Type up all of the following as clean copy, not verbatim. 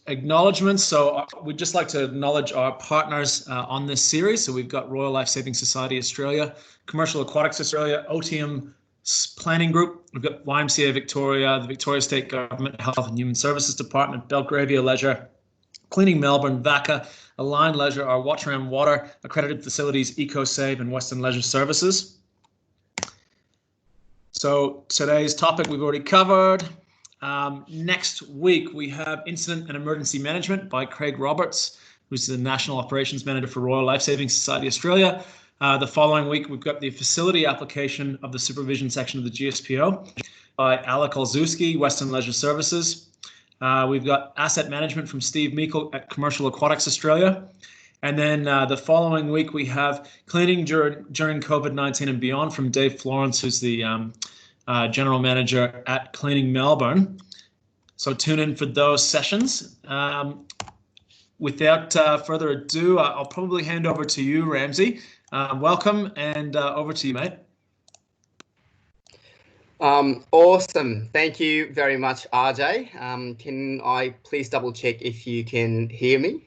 acknowledgements. So we'd just like to acknowledge our partners on this series. So we've got Royal Life Saving Society Australia, Commercial Aquatics Australia, OTM Planning Group. We've got YMCA Victoria, the Victoria State Government Health and Human Services Department, Belgravia Leisure, Cleaning Melbourne, VACA, Align Leisure, our Watram Water, Accredited Facilities, EcoSave, and Western Leisure Services. So today's topic we've already covered. Next week, we have Incident and Emergency Management by Craig Roberts, who's the National Operations Manager for Royal Life Saving Society Australia. The following week, we've got the Facility Application of the Supervision section of the GSPO by Alec Olszewski, Western Leisure Services. We've got Asset Management from Steve Meikle at Commercial Aquatics Australia. And then the following week, we have Cleaning during COVID-19 and Beyond from Dave Florence, who's the General Manager at Cleaning Melbourne. So tune in for those sessions. Without further ado, I'll probably hand over to you, Ramzi. Welcome, and over to you, mate. Awesome. Thank you very much, RJ. Can I please double check if you can hear me?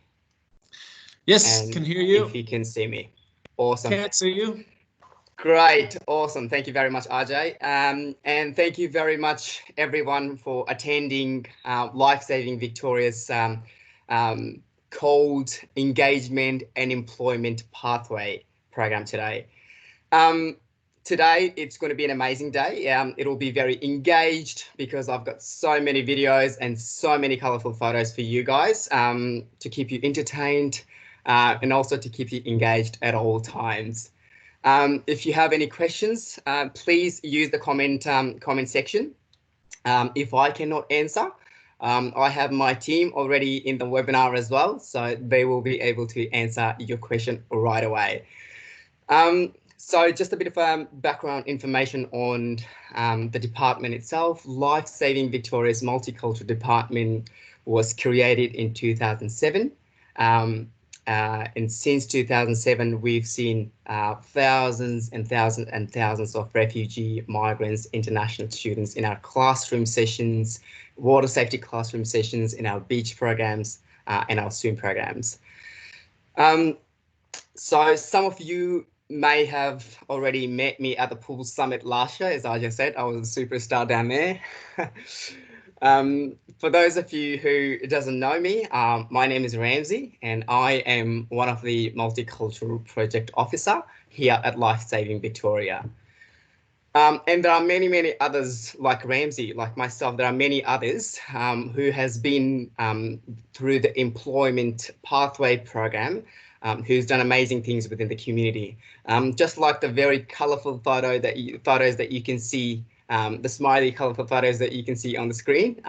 Yes, and can hear you. If you can see me. Awesome. Can't see you. Great. Awesome. Thank you very much, RJ. And thank you very much, everyone, for attending Life Saving Victoria's CALD Engagement and Employment Pathway program today. Today, it's going to be an amazing day. It'll be very engaged because I've got so many videos and so many colorful photos for you guys to keep you entertained and also to keep you engaged at all times. If you have any questions, please use the comment section. If I cannot answer, I have my team already in the webinar as well, so they will be able to answer your question right away. So just a bit of background information on the department itself. Life Saving Victoria's Multicultural Department was created in 2007. And since 2007, we've seen thousands and thousands and thousands of refugee, migrants, international students in our classroom sessions, water safety classroom sessions, in our beach programs, and our swim programs. So some of you may have already met me at the Pool Summit last year. As I just said, I was a superstar down there. For those of you who doesn't know me, my name is Ramzi, and I am one of the Multicultural Project Officer here at Life Saving Victoria. And there are many, many others like Ramzi, like myself. There are many others who has been through the Employment Pathway program, who's done amazing things within the community. Just like the very colourful photos that you can see, the smiley colourful photos that you can see on the screen.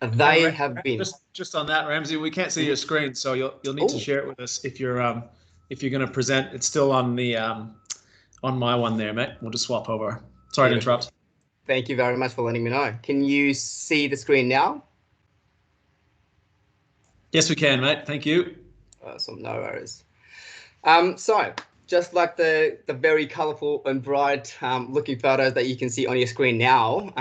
They have been just on that, Ramzi. We can't see your screen, so you'll need to share it with us if you're going to present. It's still on the on my one there, mate. We'll just swap over. Sorry to interrupt. Thank you very much for letting me know. Can you see the screen now? Yes, we can, mate. Thank you. Awesome, no worries. So just like the very colourful and bright looking photos that you can see on your screen now,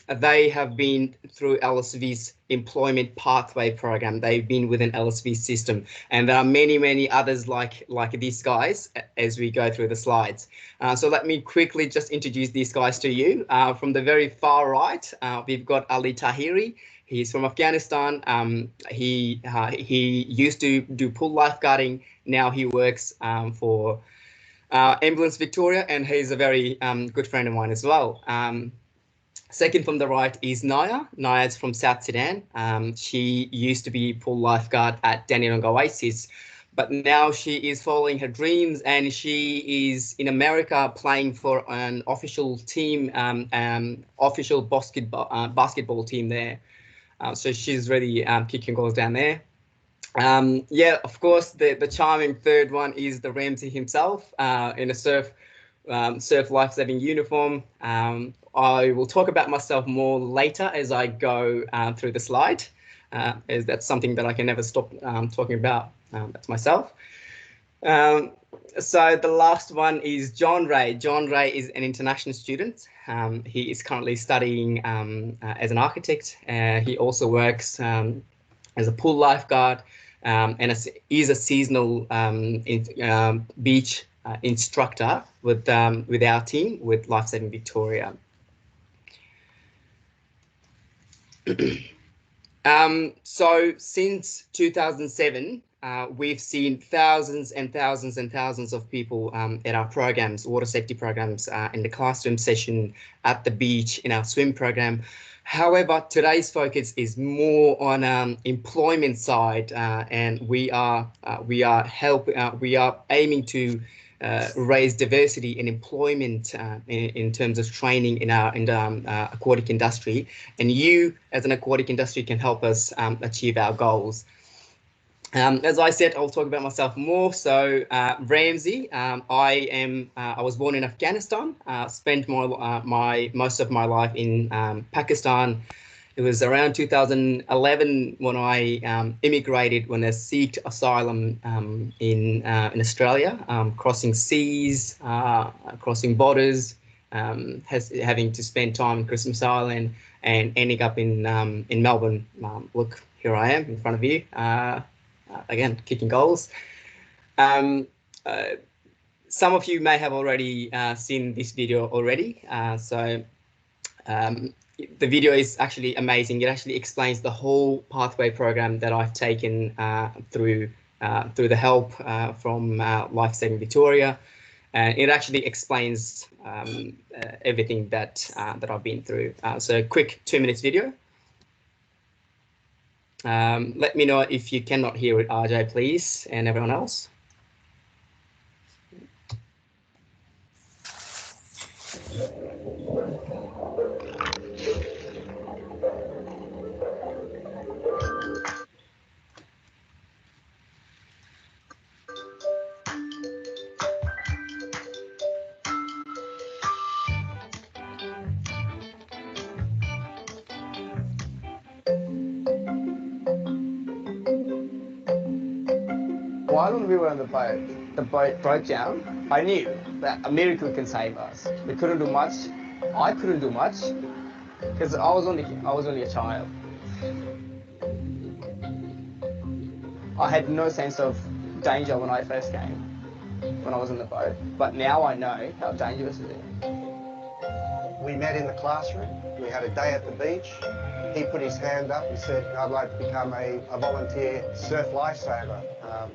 they have been through LSV's Employment Pathway program. They've been within LSV's system, and there are many, many others like these guys as we go through the slides. So let me quickly just introduce these guys to you. From the very far right, we've got Ali Tahiri. He's from Afghanistan. He used to do pool lifeguarding. Now he works for Ambulance Victoria, and he's a very good friend of mine as well. Second from the right is Naya. Naya's from South Sudan. She used to be pool lifeguard at Dandenong Oasis, but now she is following her dreams, and she is in America playing for an official team, official basketball team there. So she's really kicking goals down there. Yeah, of course, the charming third one is the Ramzi himself in a surf life-saving uniform. I will talk about myself more later as I go through the slide, as that's something that I can never stop talking about. That's myself. So the last one is John Ray. John Ray is an international student. He is currently studying as an architect. He also works as a pool lifeguard, and is a seasonal beach instructor with our team with Lifesaving Victoria. So since 2007, we've seen thousands and thousands and thousands of people at our programs, water safety programs, in the classroom session, at the beach, in our swim program. However, today's focus is more on employment side, and we are aiming to raise diversity and employment in terms of training in the aquatic industry, and you as an aquatic industry can help us achieve our goals. As I said, I'll talk about myself more. So Ramzi, I was born in Afghanistan, spent most of my life in Pakistan. It was around 2011 when I immigrated, when I sought asylum in Australia, crossing seas, crossing borders, having to spend time in Christmas Island, and ending up in Melbourne. Look, here I am in front of you, again, kicking goals. Some of you may have already seen this video already, the video is actually amazing. It actually explains the whole pathway program that I've taken through the help from Lifesaving Victoria, and it actually explains everything that I've been through. So quick 2 minutes video. Let me know if you cannot hear it, RJ, please, and everyone else. While we were on the boat broke down. I knew that a miracle can save us. We couldn't do much. I couldn't do much because I was only a child. I had no sense of danger when I first came, when I was in the boat. But now I know how dangerous it is. We met in the classroom. We had a day at the beach. He put his hand up and said, I'd like to become a volunteer surf lifesaver.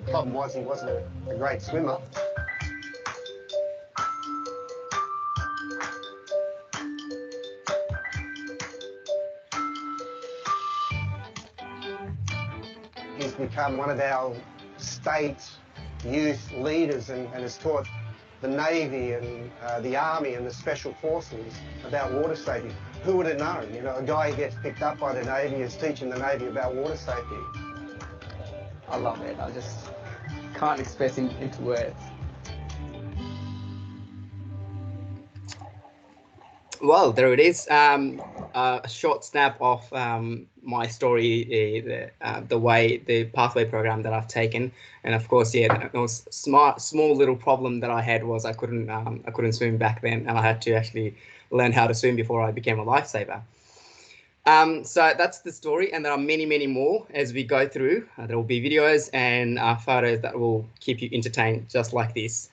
The problem was he wasn't a great swimmer. He's become one of our state youth leaders and has taught the Navy and the Army and the Special Forces about water safety. Who would have known? You know, a guy who gets picked up by the Navy is teaching the Navy about water safety. I love it. I just can't express it into words. Well, there it is. A short snap of my story, the pathway program that I've taken, and of course, yeah, the most small little problem that I had was I couldn't swim back then, and I had to actually learn how to swim before I became a lifesaver. So that's the story, and there are many, many more as we go through. There will be videos and photos that will keep you entertained, just like this.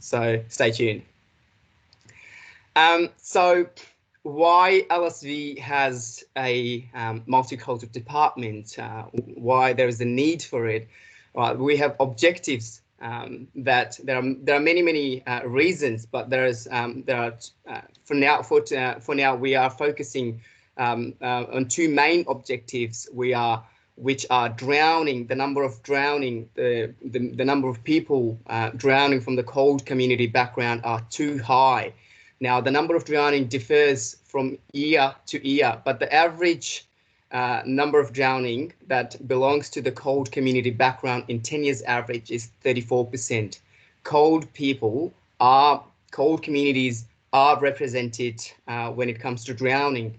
So stay tuned. So why LSV has a multicultural department, why there is a need for it. We have objectives that there are many reasons, but for now we are focusing on two main objectives. Which are drowning, the number of drowning, the number of people drowning from the CALD community background are too high. Now, the number of drowning differs from year to year, but the average number of drowning that belongs to the CALD community background in 10 years average is 34%. CALD communities are represented when it comes to drowning.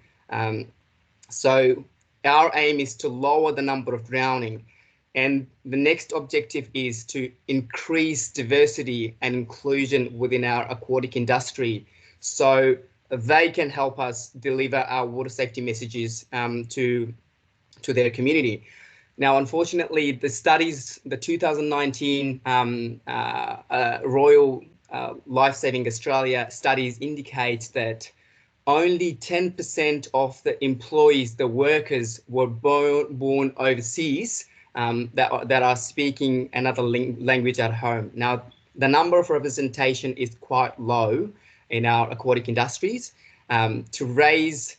So our aim is to lower the number of drowning. And the next objective is to increase diversity and inclusion within our aquatic industry, so they can help us deliver our water safety messages to their community. Now, unfortunately, the studies, the 2019 Royal Lifesaving Australia studies indicate that only 10% of the employees, the workers, were born overseas that are speaking another language at home. Now, the number of representation is quite low in our aquatic industries. To raise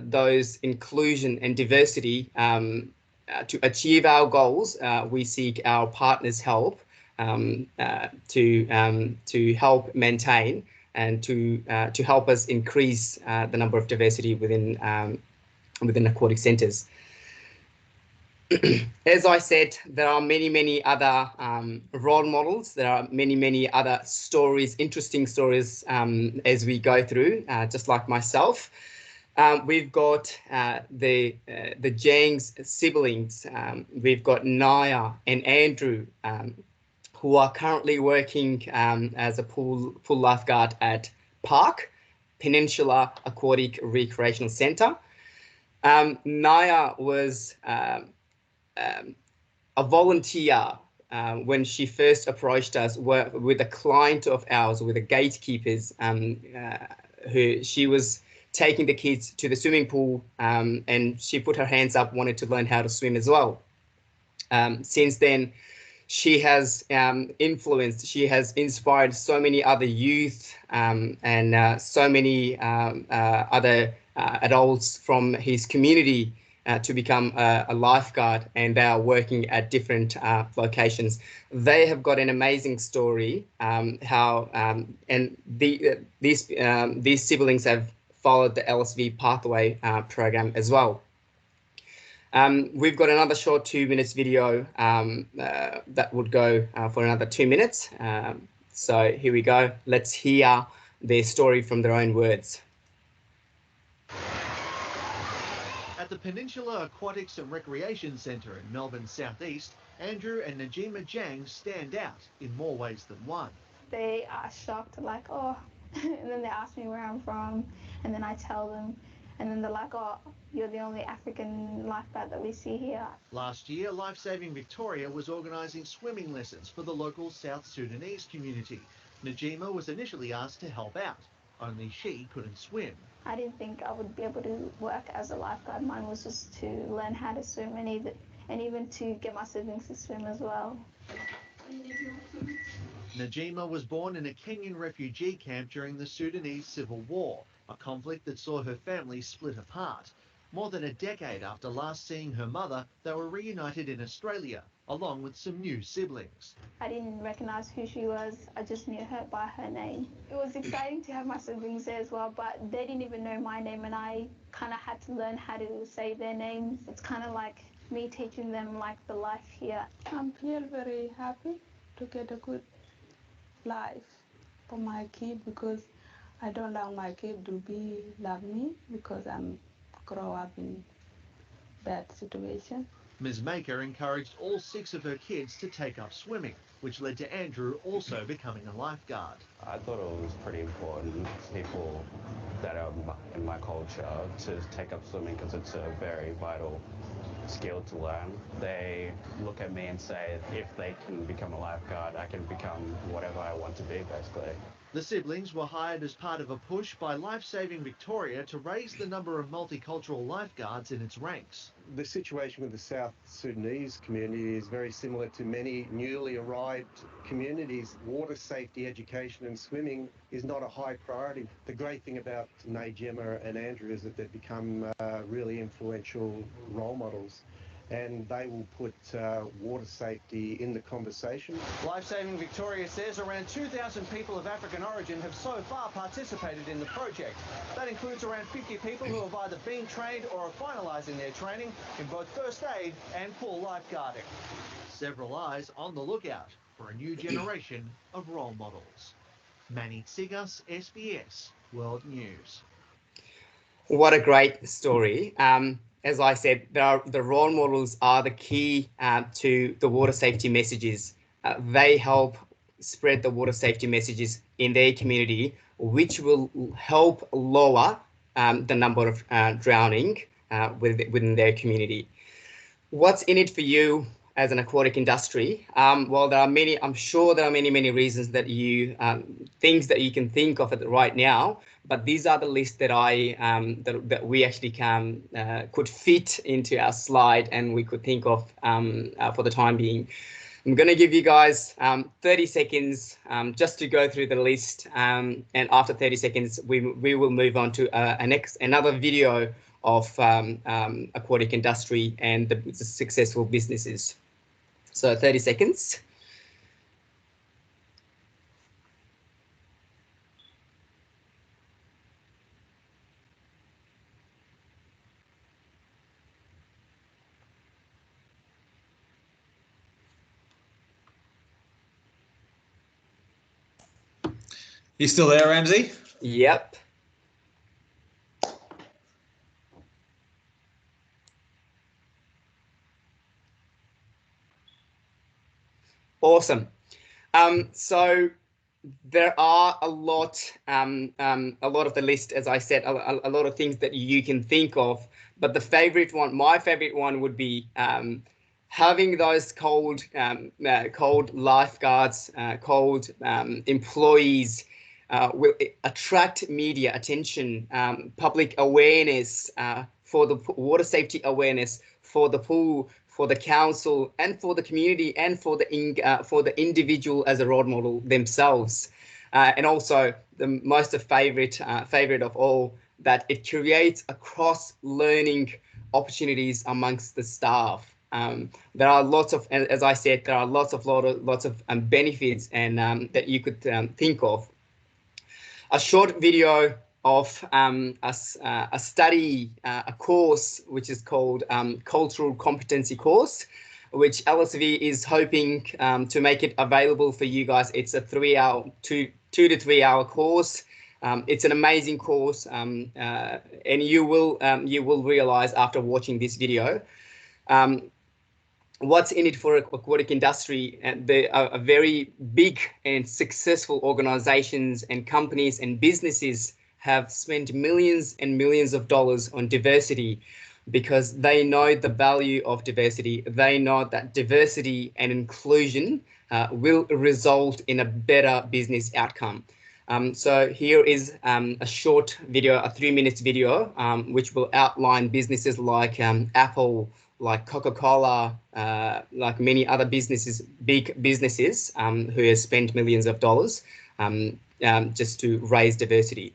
those inclusion and diversity, to achieve our goals, we seek our partners' help to help maintain and to help us increase the number of diversity within aquatic centres. As I said, there are many other role models. There are many other stories, interesting stories as we go through, just like myself. We've got the Jang's siblings. We've got Naya and Andrew, who are currently working as a pool lifeguard at Park Peninsula Aquatic Recreational Centre. Naya was a volunteer when she first approached us with a client of ours, with the gatekeepers, who she was taking the kids to the swimming pool, and she put her hands up, wanted to learn how to swim as well. Since then, she has influenced, she has inspired so many other youth and so many other adults from his community to become a lifeguard, and they are working at different locations. They have got an amazing story, and these siblings have followed the LSV pathway program as well. We've got another short 2 minutes video that would go for another 2 minutes. So here we go. Let's hear their story from their own words. At the Peninsula Aquatics and Recreation Centre in Melbourne Southeast, Andrew and Najima Jang stand out in more ways than one. They are shocked, like, oh, and then they ask me where I'm from, and then I tell them, and then they're like, oh, you're the only African lifeguard that we see here. Last year, Lifesaving Victoria was organising swimming lessons for the local South Sudanese community. Najima was initially asked to help out, only she couldn't swim. I didn't think I would be able to work as a lifeguard. Mine was just to learn how to swim and even to get my siblings to swim as well. Najima was born in a Kenyan refugee camp during the Sudanese Civil War, a conflict that saw her family split apart. More than a decade after last seeing her mother, they were reunited in Australia, along with some new siblings. I didn't recognise who she was. I just knew her by her name. It was exciting to have my siblings there as well, but they didn't even know my name, and I kind of had to learn how to say their names. It's kind of like me teaching them like the life here. I'm feel very happy to get a good life for my kid, because I don't like my kid to be like me, because I'm grow up in bad situation. Ms. Maker encouraged all 6 of her kids to take up swimming, which led to Andrew also becoming a lifeguard. I thought it was pretty important for people that are in my culture to take up swimming, because it's a very vital skill to learn. They look at me and say, if they can become a lifeguard, I can become whatever I want to be, basically. The siblings were hired as part of a push by Lifesaving Victoria to raise the number of multicultural lifeguards in its ranks. The situation with the South Sudanese community is very similar to many newly arrived communities. Water safety, education and swimming is not a high priority. The great thing about Najima and Andrew is that they've become really influential role models, and they will put water safety in the conversation. Lifesaving Victoria says around 2,000 people of African origin have so far participated in the project. That includes around 50 people who have either been trained or are finalising their training in both first aid and pool lifeguarding. Several eyes on the lookout for a new generation of role models. Manny Tsigas, SBS World News. What a great story. As I said, the role models are the key to the water safety messages. They help spread the water safety messages in their community, which will help lower the number of drowning within their community. What's in it for you as an aquatic industry? Well, there are many. I'm sure there are many reasons that you things that you can think of right now. But these are the list that that we actually could fit into our slide, and we could think of for the time being. I'm going to give you guys 30 seconds just to go through the list, and after 30 seconds, we will move on to another video of aquatic industry and the successful businesses. So 30 seconds. You still there, Ramzi? Yep. Awesome. So there are a lot of the list, as I said, a lot of things that you can think of. But the favorite one, my favorite one, would be having those cold lifeguards, cold employees. Will attract media attention, public awareness for the water safety awareness for the pool, for the council, and for the community, and for the individual as a role model themselves, and also the most favorite of all, that it creates a cross-learning opportunities amongst the staff. There are lots of, as I said, there are lots of benefits and that you could think of. A short video of a study, a course which is called Cultural Competency Course, which LSV is hoping to make it available for you guys. It's a 2 to 3 hour course. It's an amazing course, and you will realize after watching this video what's in it for aquatic industry. There are very big and successful organizations and companies and businesses have spent millions and millions of dollars on diversity because they know the value of diversity. They know that diversity and inclusion will result in a better business outcome. So here is a short video, a 3-minute video, which will outline businesses like Apple, like Coca-Cola, like many other businesses, big businesses, who have spent millions of dollars just to raise diversity.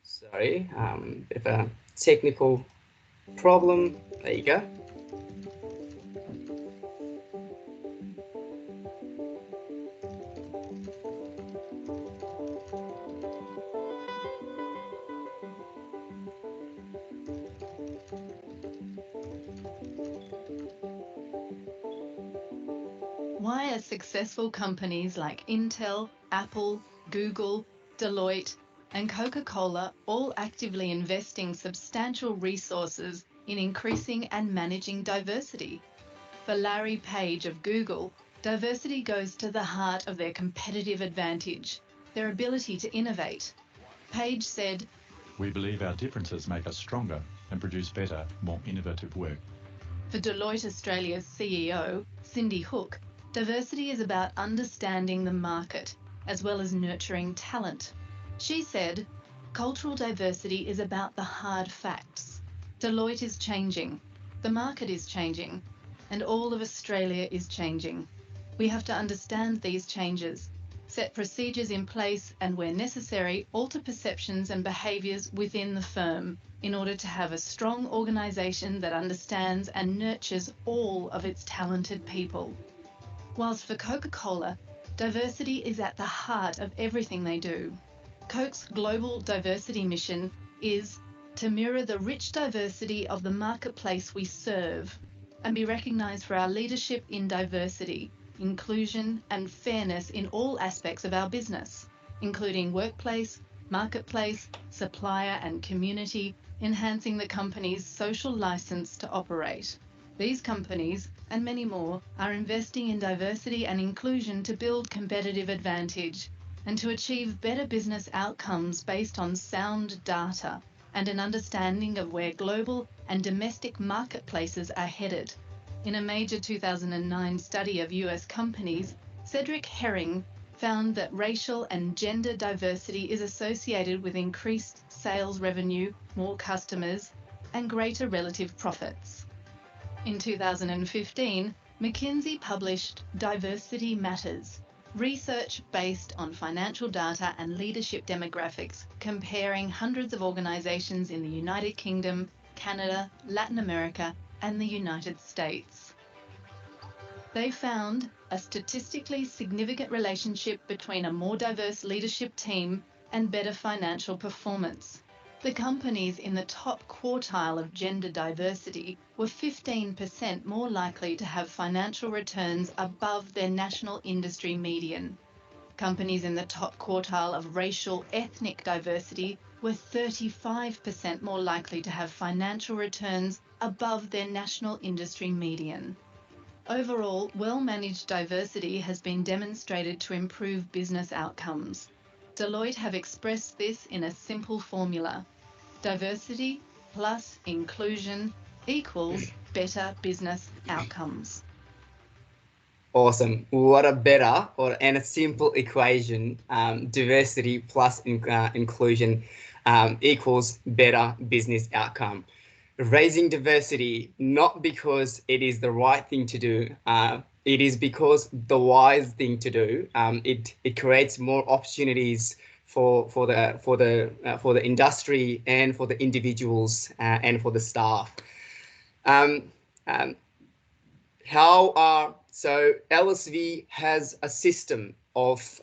Sorry, bit of a technical problem. There you go. Why are successful companies like Intel, Apple, Google, Deloitte, and Coca-Cola all actively investing substantial resources in increasing and managing diversity? For Larry Page of Google, diversity goes to the heart of their competitive advantage, their ability to innovate. Page said, "We believe our differences make us stronger and produce better, more innovative work." For Deloitte Australia's CEO, Cindy Hook, diversity is about understanding the market as well as nurturing talent. She said, "Cultural diversity is about the hard facts. Deloitte is changing, the market is changing, and all of Australia is changing. We have to understand these changes, set procedures in place, and where necessary, alter perceptions and behaviours within the firm in order to have a strong organisation that understands and nurtures all of its talented people." Whilst for Coca-Cola, diversity is at the heart of everything they do. Coke's global diversity mission is to mirror the rich diversity of the marketplace we serve and be recognised for our leadership in diversity, inclusion and fairness in all aspects of our business, including workplace, marketplace, supplier and community, enhancing the company's social licence to operate. These companies, and many more, are investing in diversity and inclusion to build competitive advantage. and to achieve better business outcomes based on sound data and an understanding of where global and domestic marketplaces are headed. In a major 2009 study of US companies, Cedric Herring found that racial and gender diversity is associated with increased sales revenue, more customers, and greater relative profits. In 2015, McKinsey published Diversity Matters, research based on financial data and leadership demographics, comparing hundreds of organizations in the United Kingdom, Canada, Latin America, and the United States. They found a statistically significant relationship between a more diverse leadership team and better financial performance. The companies in the top quartile of gender diversity were 15% more likely to have financial returns above their national industry median. Companies in the top quartile of racial ethnic diversity were 35% more likely to have financial returns above their national industry median. Overall, well-managed diversity has been demonstrated to improve business outcomes. Deloitte have expressed this in a simple formula. Diversity plus inclusion equals better business outcomes. Awesome. What a better and a simple equation. Diversity plus inclusion equals better business outcome. Raising diversity, not because it is the right thing to do, it is because the wise thing to do. It creates more opportunities for the industry and for the individuals and for the staff. So LSV has a system of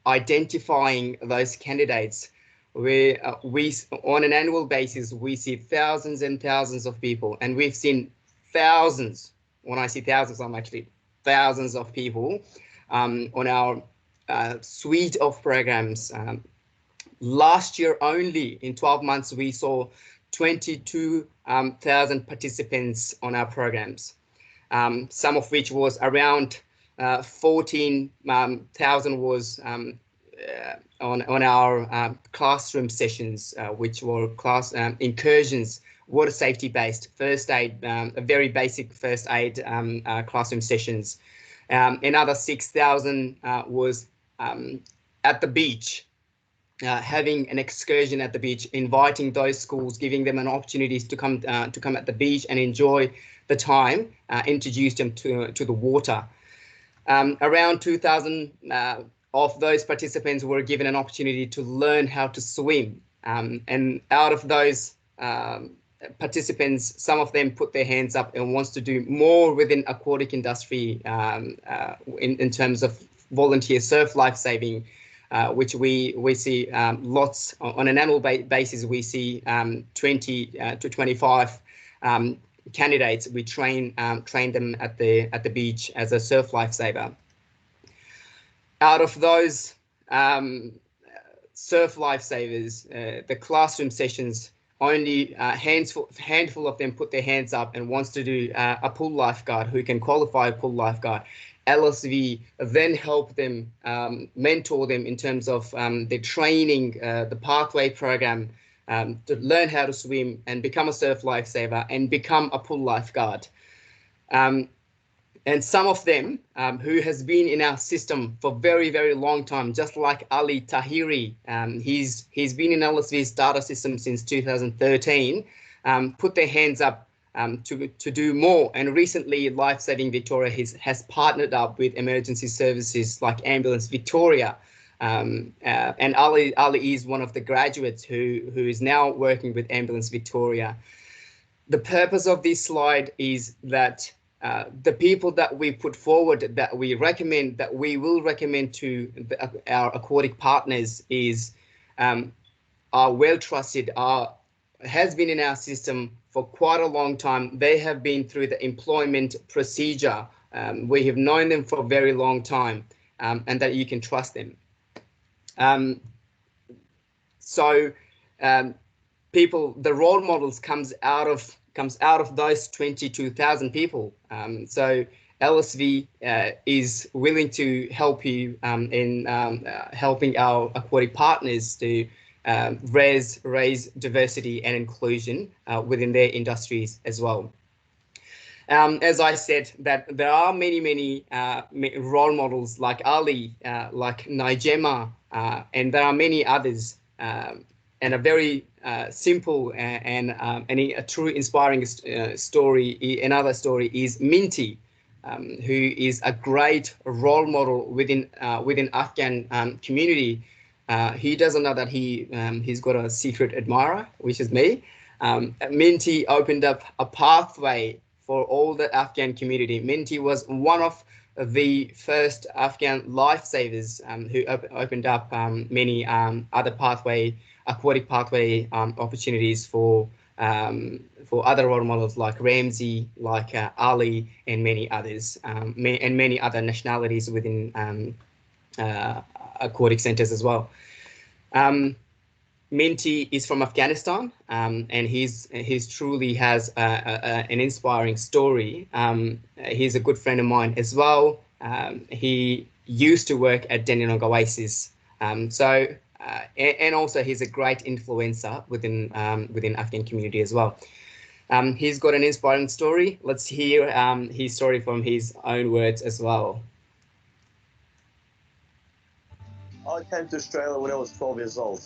identifying those candidates where we, on an annual basis, we see thousands and thousands of people, and we've seen thousands. When I see thousands, I'm actually thousands of people on our suite of programs. Last year only, in 12 months, we saw 22,000 participants on our programs, some of which was around 14,000 was on our classroom sessions, which were class incursions, water safety based, first aid, very basic first aid classroom sessions. Another 6,000 was at the beach, having an excursion at the beach, inviting those schools, giving them an opportunity to come at the beach and enjoy the time, introduce them to the water. Around 2,000 of those participants were given an opportunity to learn how to swim. And out of those participants, some of them put their hands up and wants to do more within aquatic industry in terms of volunteer surf lifesaving, which we see lots on an annual basis. We see 20 to 25 candidates. We train them at the beach as a surf lifesaver. Out of those surf lifesavers, the classroom sessions, only a handful of them put their hands up and wants to do a pool lifeguard, who can qualify a pool lifeguard. LSV then help them, mentor them in terms of the training, the pathway program, to learn how to swim and become a surf lifesaver and become a pool lifeguard. And some of them who has been in our system for very, very long time, just like Ali Tahiri, he's been in LSV's data system since 2013, put their hands up to do more. And recently, Lifesaving Victoria has partnered up with emergency services like Ambulance Victoria. And Ali is one of the graduates who is now working with Ambulance Victoria. The purpose of this slide is that the people that we put forward, that we will recommend to our aquatic partners are well trusted, has been in our system for quite a long time. They have been through the employment procedure. We have known them for a very long time, and that you can trust them. People, the role models comes out of those 22,000 people. So LSV is willing to help you in helping our aquatic partners to raise diversity and inclusion within their industries as well. As I said, that there are many role models like Ali, like Nigema, and there are many others, and a very simple and a true inspiring story. Another story is Minty, who is a great role model within Afghan community. He doesn't know that he's got a secret admirer, which is me. Minty opened up a pathway for all the Afghan community. Minty was one of the first Afghan lifesavers who opened up many other aquatic pathway opportunities for other role models like Ramzi, like Ali, and many others, and many other nationalities within aquatic centers as well. Minty is from Afghanistan, and he's truly has an inspiring story. He's a good friend of mine as well. He used to work at Dandenong Oasis, and also he's a great influencer within Afghan community as well. He's got an inspiring story. Let's hear his story from his own words as well. I came to Australia when I was 12 years old.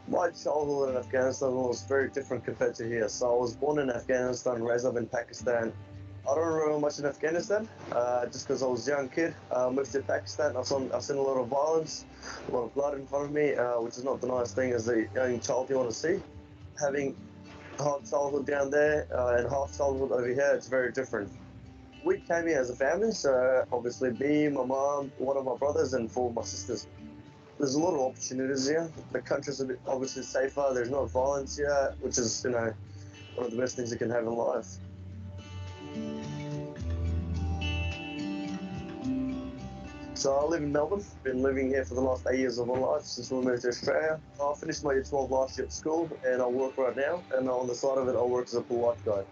My childhood in Afghanistan was very different compared to here. So I was born in Afghanistan, raised up in Pakistan. I don't remember much in Afghanistan, just because I was a young kid. Moved to Pakistan. I've seen a lot of violence, a lot of blood in front of me, which is not the nice thing as a young child you want to see. Having half childhood down there and half childhood over here, it's very different. We came here as a family, so obviously me, my mom, one of my brothers, and 4 of my sisters. There's a lot of opportunities here. The country's a bit obviously safer. There's no violence here, which is, one of the best things you can have in life. So I live in Melbourne. Been living here for the last 8 years of my life since we moved to Australia. I finished my year 12 last year at school, and I work right now. And on the side of it, I work as a pool lifeguard.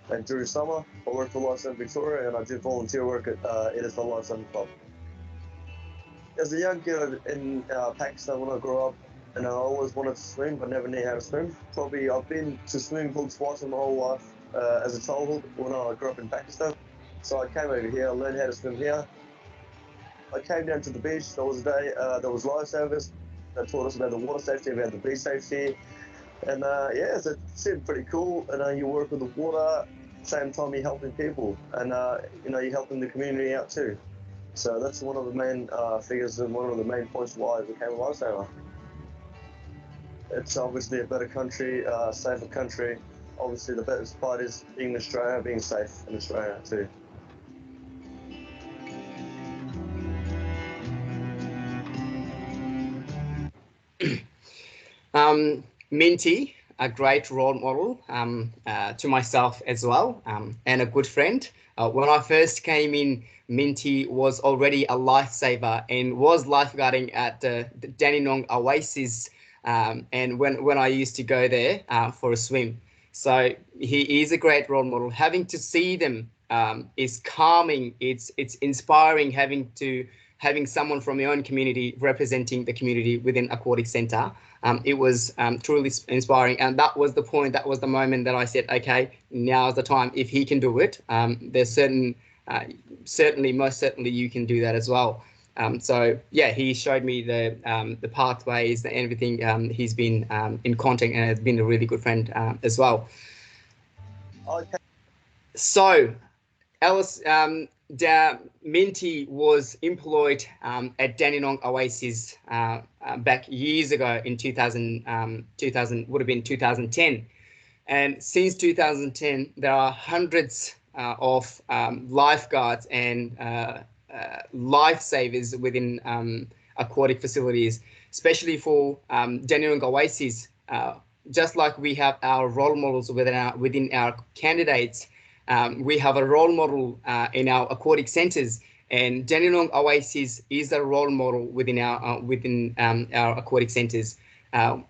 And during summer, I work for Lifesaving Victoria, and I do volunteer work at the Lifesaving Club. As a young kid in Pakistan, when I grew up, and I always wanted to swim, but never knew how to swim. Probably I've been to swimming pools twice in my whole life as a childhood when I grew up in Pakistan. So I came over here, I learned how to swim here. I came down to the beach. There was a day, there was lifesavers that taught us about the water safety, about the beach safety. And yeah, so it seemed pretty cool. And you work with the water, same time you're helping people. And you're helping the community out too. So that's one of the main figures and one of the main points why I became a lifesaver. It's obviously a better country, safer country. Obviously the best part is being in Australia, being safe in Australia too. Minty, a great role model to myself as well, and a good friend. When I first came in, Minty was already a lifesaver and was lifeguarding at the Dandenong Oasis, and when I used to go there for a swim. So he is a great role model. Having to see them is calming. It's inspiring having someone from your own community representing the community within Aquatic Centre. It was truly inspiring, and that was the point. That was the moment that I said, okay, now's the time. If he can do it, there's most certainly you can do that as well. So yeah, he showed me the pathways and everything. He's been in contact and has been a really good friend as well. Okay. So Alice, Minty was employed at Dandenong Oasis back years ago in 2000 would have been 2010, and since 2010 there are hundreds of lifeguards and lifesavers within aquatic facilities, especially for Dandenong Oasis. Just like we have our role models within our candidates. We have a role model in our aquatic centres, and Dandenong Oasis is a role model within our aquatic centres.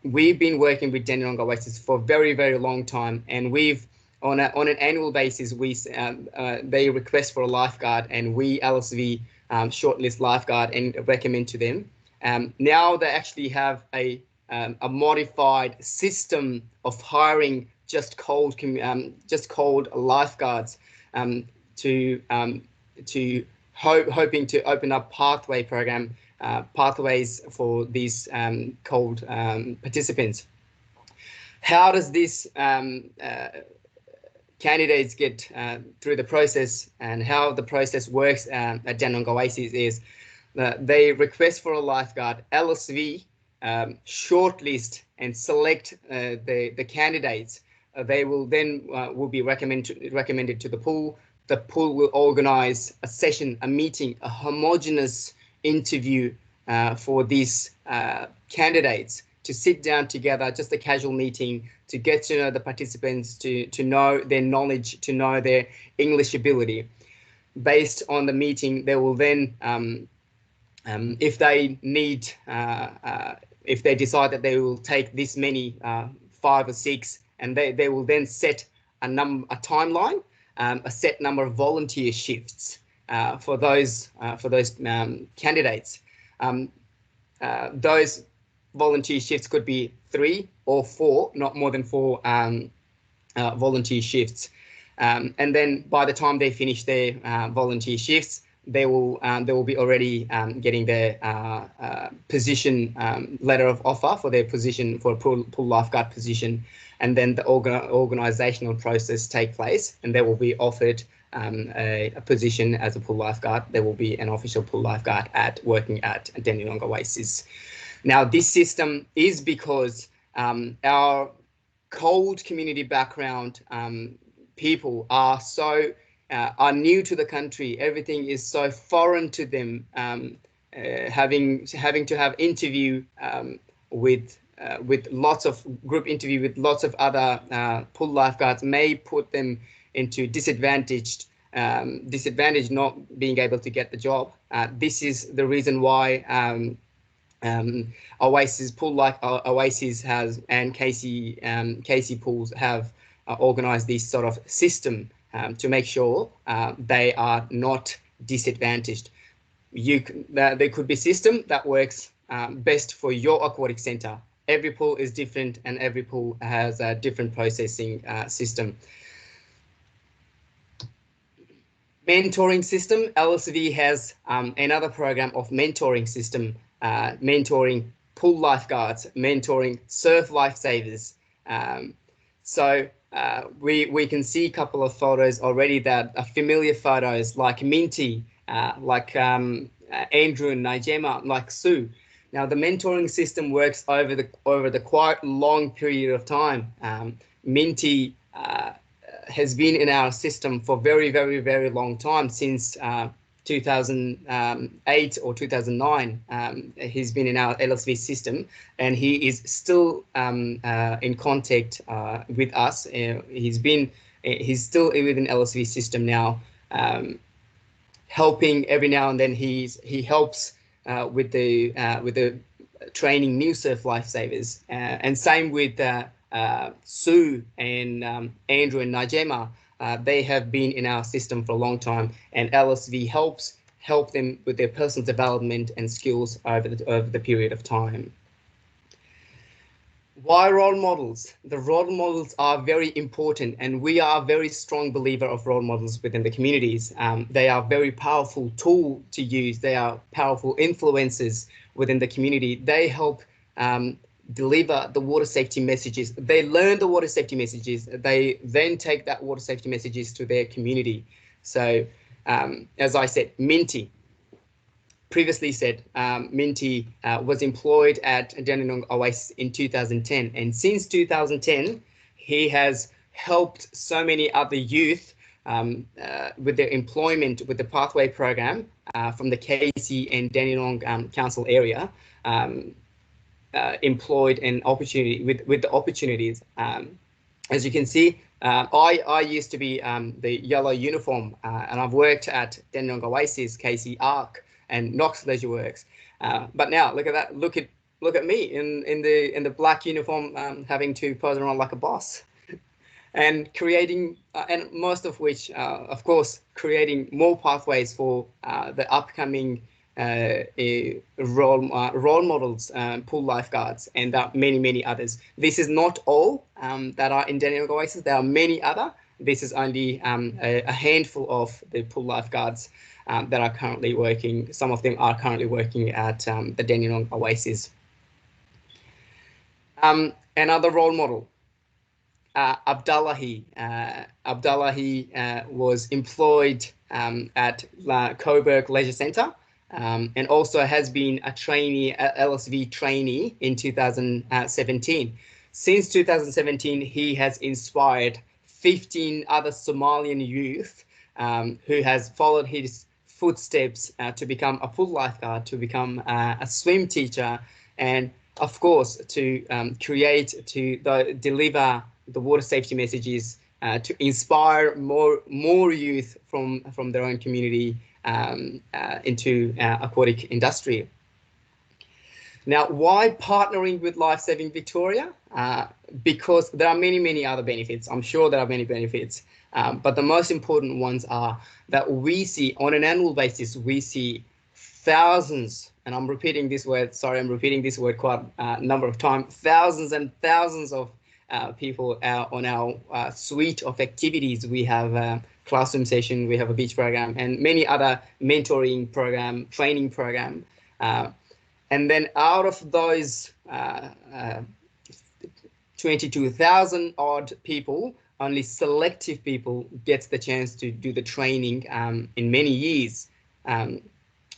We've been working with Dandenong Oasis for a very, very long time, and we've on an annual basis, they request for a lifeguard, and we LSV shortlist lifeguard and recommend to them. Now they actually have a modified system of hiring just cold lifeguards hoping to open up pathways for these cold participants. How does this candidates get through the process, and how the process works at Dandenong Oasis is they request for a lifeguard, LSV shortlist and select the candidates. They will then will be recommended to the pool. The pool will organize a session, a meeting, a homogeneous interview for these candidates to sit down together, just a casual meeting, to get to know the participants, to know their knowledge, to know their English ability. Based on the meeting, they will then, if they need, if they decide that they will take this many, 5 or 6, and they will then set a timeline, a set number of volunteer shifts for those candidates. Those volunteer shifts could be 3 or 4, not more than 4 volunteer shifts. And then by the time they finish their volunteer shifts, they will be already getting their position letter of offer for their position, for a pool lifeguard position, and then the organizational process take place, and they will be offered a position as a pool lifeguard. There will be an official pool lifeguard working at Dandenong Oasis. Now, this system is because our cold community background people are new to the country. Everything is so foreign to them. Having to have interview with lots of group interview with lots of other pool lifeguards may put them into disadvantage, not being able to get the job. This is the reason why Oasis Oasis has, and Casey Pools have organized this sort of system to make sure they are not disadvantaged. There could be a system that works best for your aquatic center. Every pool is different, and every pool has a different processing system. Mentoring system. LSV has another program of mentoring system, mentoring pool lifeguards, mentoring surf lifesavers. We can see a couple of photos already that are familiar photos, like Minty, like Andrew and Nijema, like Sue. Now, the mentoring system works over the quite long period of time. Minty has been in our system for very, very, very long time, since 2008 or 2009. He's been in our LSV system, and he is still in contact with us. He's still within LSV system now, helping every now and then. He helps with the training new surf lifesavers, and same with Sue and Andrew and Nijema. They have been in our system for a long time, and LSV help them with their personal development and skills over the period of time. Why role models? The role models are very important, and we are a very strong believer of role models within the communities. They are a very powerful tool to use. They are powerful influencers within the community. They help deliver the water safety messages. They learn the water safety messages. They then take that water safety messages to their community. So, as I said, Minty. Previously said, Minty was employed at Dandenong Oasis in 2010, and since 2010, he has helped so many other youth with their employment with the Pathway program from the KC and Dandenong Council area, employed and opportunity with the opportunities. As you can see, I used to be the yellow uniform, and I've worked at Dandenong Oasis, KC Arc, and Knox Leisure Works. But now look at that. Look at me in the black uniform, having to pose around like a boss. and creating, and most of which, of course, creating more pathways for the upcoming role models, pool lifeguards, and many others. This is not all that are in Dandenong Oasis. There are many other. This is only a handful of the pool lifeguards that are currently working. Some of them are currently working at the Dandenong Oasis. Another role model, Abdullahi. Abdullahi was employed at Coburg Leisure Centre, and also has been a trainee, LSV trainee in 2017. Since 2017, he has inspired 15 other Somalian youth who has followed his footsteps to become a pool lifeguard, to become a swim teacher, and of course to deliver the water safety messages to inspire more youth from their own community into aquatic industry. Now, why partnering with Life Saving Victoria? Because there are many other benefits. I'm sure there are many benefits, but the most important ones are that we see on an annual basis, we see thousands, and I'm repeating this word, sorry, I'm repeating this word quite a number of times, thousands and thousands of people on our suite of activities. We have classroom session, we have a beach program, and many other mentoring program, training program. And then out of those 22,000 odd people, only selective people get the chance to do the training in many years.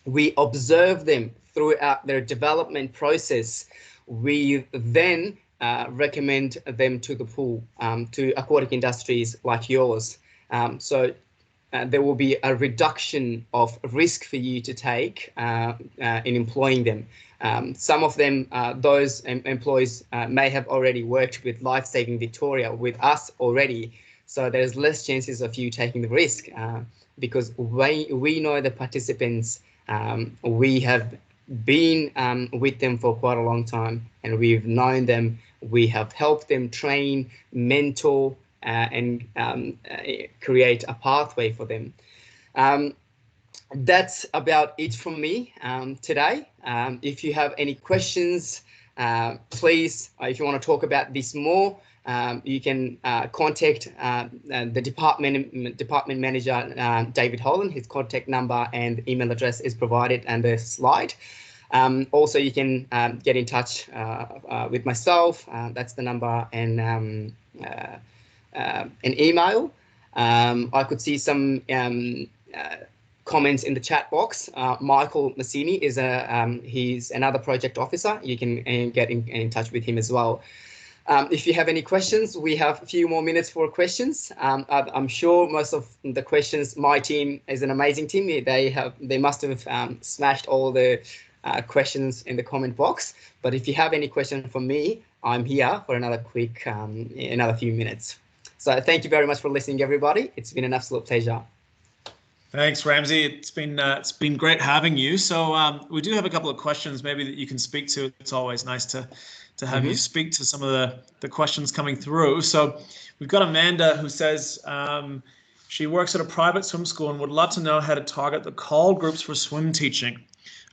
We observe them throughout their development process. We then recommend them to the pool, to aquatic industries like yours. So there will be a reduction of risk for you to take in employing them. Some of them, those employees may have already worked with Life Saving Victoria, with us already. So there's less chances of you taking the risk because we know the participants. We have been with them for quite a long time, and we've known them. We have helped them train, mentor, and create a pathway for them. That's about it from me today. If you have any questions, please, if you want to talk about this more, you can contact the department manager, David Holland. His contact number and email address is provided on the slide. Also, you can get in touch with myself. That's the number, and an email. I could see some comments in the chat box. Michael Massini is he's another project officer. You can get in touch with him as well. If you have any questions, we have a few more minutes for questions. I'm sure most of the questions, my team is an amazing team. They must have smashed all the questions in the comment box. But if you have any question for me, I'm here for another quick, another few minutes. So thank you very much for listening, everybody. It's been an absolute pleasure. Thanks, Ramzi. It's been great having you. So we do have a couple of questions maybe that you can speak to. It's always nice to have you speak to some of the questions coming through. So we've got Amanda who says she works at a private swim school and would love to know how to target the CALD groups for swim teaching.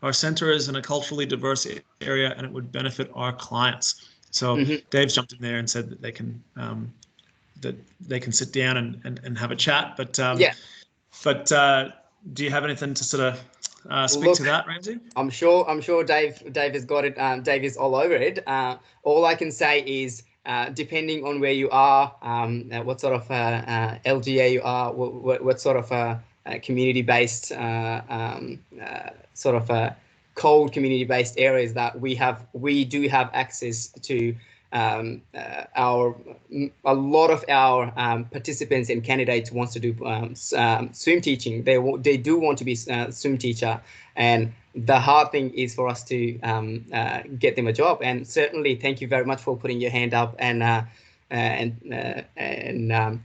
Our center is in a culturally diverse area and it would benefit our clients. So Dave's jumped in there and said that they can sit down and have a chat. But yeah. But do you have anything to sort of speak to that, Ramzi? I'm sure Dave has got it. Dave is all over it. All I can say is, depending on where you are, what sort of LGA you are, what sort of community-based, sort of cold community-based areas that we do have access to. A lot of our participants and candidates wants to do swim teaching. They do want to be a swim teacher, and the hard thing is for us to get them a job. And certainly, thank you very much for putting your hand up and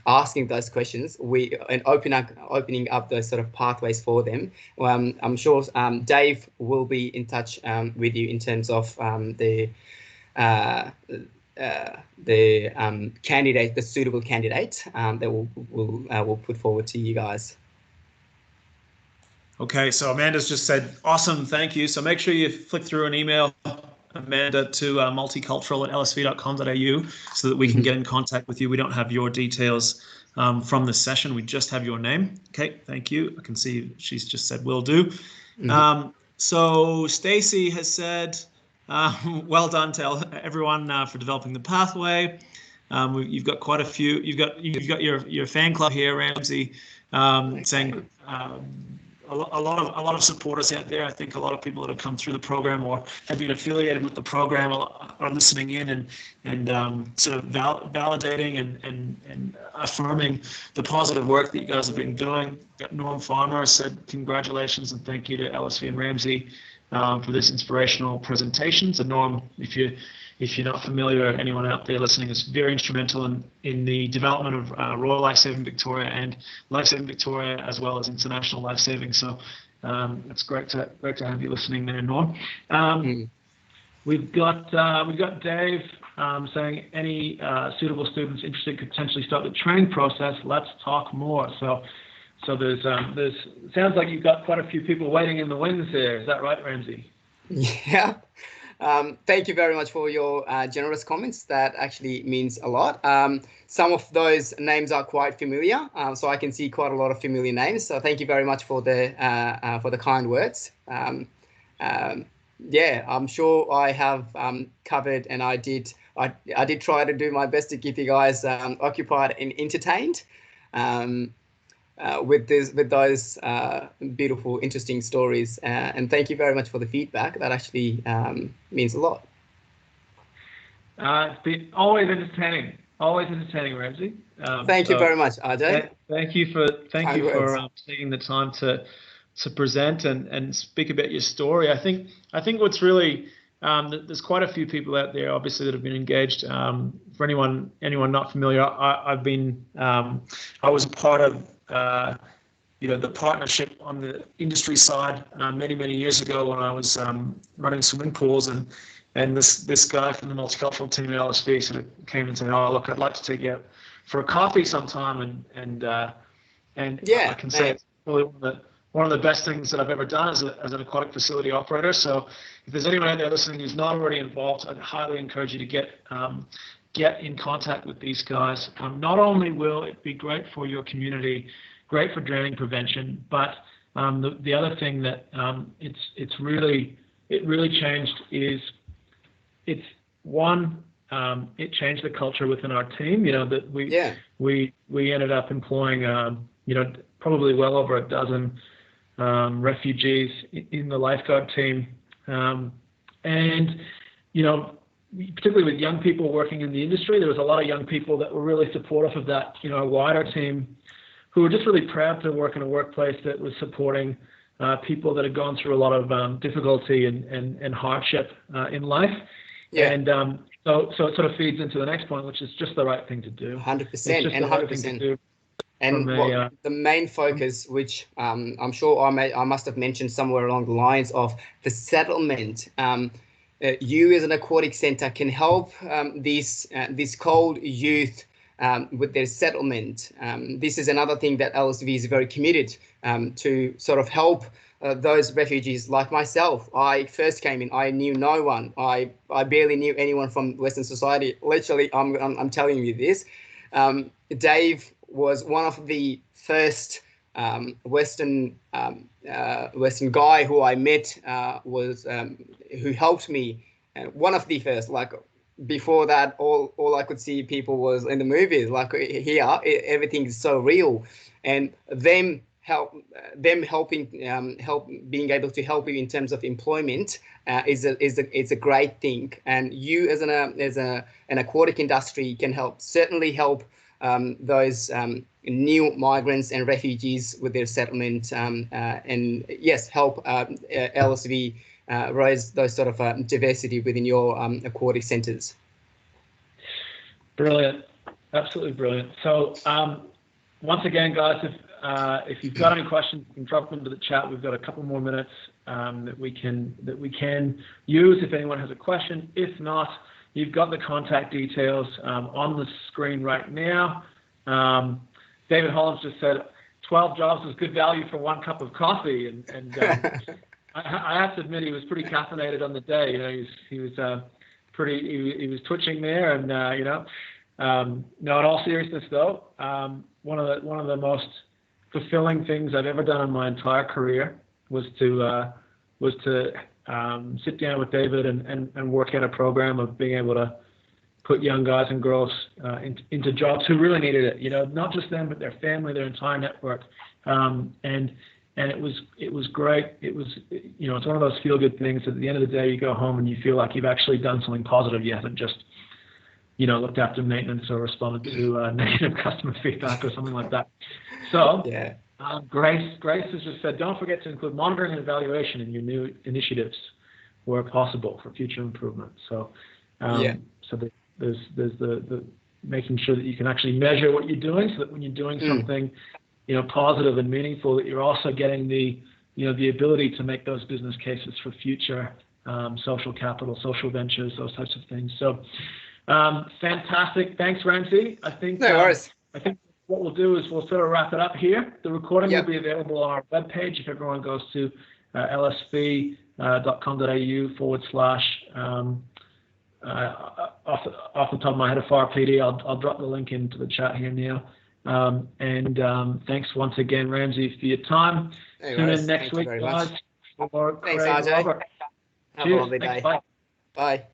asking those questions. Opening up those sort of pathways for them. I'm sure Dave will be in touch with you in terms of candidate, the suitable candidate that we'll put forward to you guys. Okay, so Amanda's just said, awesome, thank you. So make sure you flick through an email, Amanda, to multicultural@lsv.com.au so that we can get in contact with you. We don't have your details from this session. We just have your name. Okay, thank you. I can see she's just said will do. So Stacey has said, well done to everyone for developing the pathway. You've got quite a few. You've got your fan club here, Ramzi, saying a lot of supporters out there. I think a lot of people that have come through the program or have been affiliated with the program are listening in and sort of validating and affirming the positive work that you guys have been doing. Norm Farmer said congratulations and thank you to LSV and Ramzi for this inspirational presentation. So Norm, if you're not familiar, anyone out there listening is very instrumental in the development of Royal Lifesaving Victoria and Lifesaving Victoria, as well as international lifesaving. So it's great to have you listening there, Norm. We've got Dave saying any suitable students interested could potentially start the training process. Let's talk more. So there's sounds like you've got quite a few people waiting in the wings there. Is that right, Ramzi? Yeah. Thank you very much for your generous comments. That actually means a lot. Some of those names are quite familiar, so I can see quite a lot of familiar names. So thank you very much for the kind words. Yeah, I'm sure I have covered, and I did try to do my best to keep you guys occupied and entertained. With those beautiful, interesting stories. And thank you very much for the feedback. That actually means a lot. It's been always entertaining, Ramzi. Thank you very much, Ajay. Thank you for taking the time to present and speak about your story. I think what's really there's quite a few people out there, obviously, that have been engaged. For anyone not familiar, I was a part of the partnership on the industry side many years ago when I was running swimming pools, and this guy from the multicultural team at LSV sort of came and said, "Oh, look, I'd like to take you out for a coffee sometime," and yeah, I can say it's probably one of the best things that I've ever done as an aquatic facility operator. So if there's anyone out there listening who's not already involved, I'd highly encourage you to get in contact with these guys. Not only will it be great for your community, great for drowning prevention, but the other thing that it really changed is it changed the culture within our team. That we ended up employing probably well over a dozen refugees in the lifeguard team, and particularly with young people working in the industry, there was a lot of young people that were really supportive of that, wider team, who were just really proud to work in a workplace that was supporting people that had gone through a lot of difficulty and hardship in life. Yeah. And so it sort of feeds into the next point, which is just the right thing to do. 100% and 100%. And the main focus, which I'm sure I must have mentioned somewhere along the lines of the settlement. You as an aquatic centre can help these CALD youth with their settlement. This is another thing that LSV is very committed to sort of help those refugees like myself. I first came in, I knew no one. I barely knew anyone from Western society. Literally, I'm telling you this. Dave was one of the first Western guy who I met, who helped me. One of the first. Like before that, all I could see people was in the movies. Like here, everything is so real, and them helping being able to help you in terms of employment is a great thing. And you as an aquatic industry can certainly help those new migrants and refugees with their settlement, and yes, help LSV raise those sort of diversity within your aquatic centres. Brilliant, absolutely brilliant. So once again, guys, if you've got any questions, you can drop them into the chat. We've got a couple more minutes that we can use if anyone has a question. If not, you've got the contact details on the screen right now. David Hollins just said 12 jobs is good value for 1 cup of coffee, and I have to admit he was pretty caffeinated on the day. You know, he was he was twitching there, and you know, no, in all seriousness though, one of the most fulfilling things I've ever done in my entire career was to sit down with David and work out a program of being able to put young guys and girls into jobs who really needed it. You know, not just them, but their family, their entire network. And it was great. It was, you know, it's one of those feel good things. At the end of the day, you go home and you feel like you've actually done something positive. You haven't just, you know, looked after maintenance or responded to negative customer feedback or something like that. So yeah. Grace has just said, don't forget to include monitoring and evaluation in your new initiatives where possible for future improvement. So, so there's the making sure that you can actually measure what you're doing, so that when you're doing something, you know, positive and meaningful, that you're also getting the, you know, the ability to make those business cases for future social capital, social ventures, those types of things. So, fantastic. Thanks, Ramzi. I think no worries. I think what we'll do is we'll sort of wrap it up here. The recording will be available on our webpage if everyone goes to lsv.com.au off the top of my head, AFAR PD. I'll drop the link into the chat here now. Thanks once again, Ramzi, for your time. Tune in next week, guys. Thanks, RJ. Have a lovely day. Bye. Bye.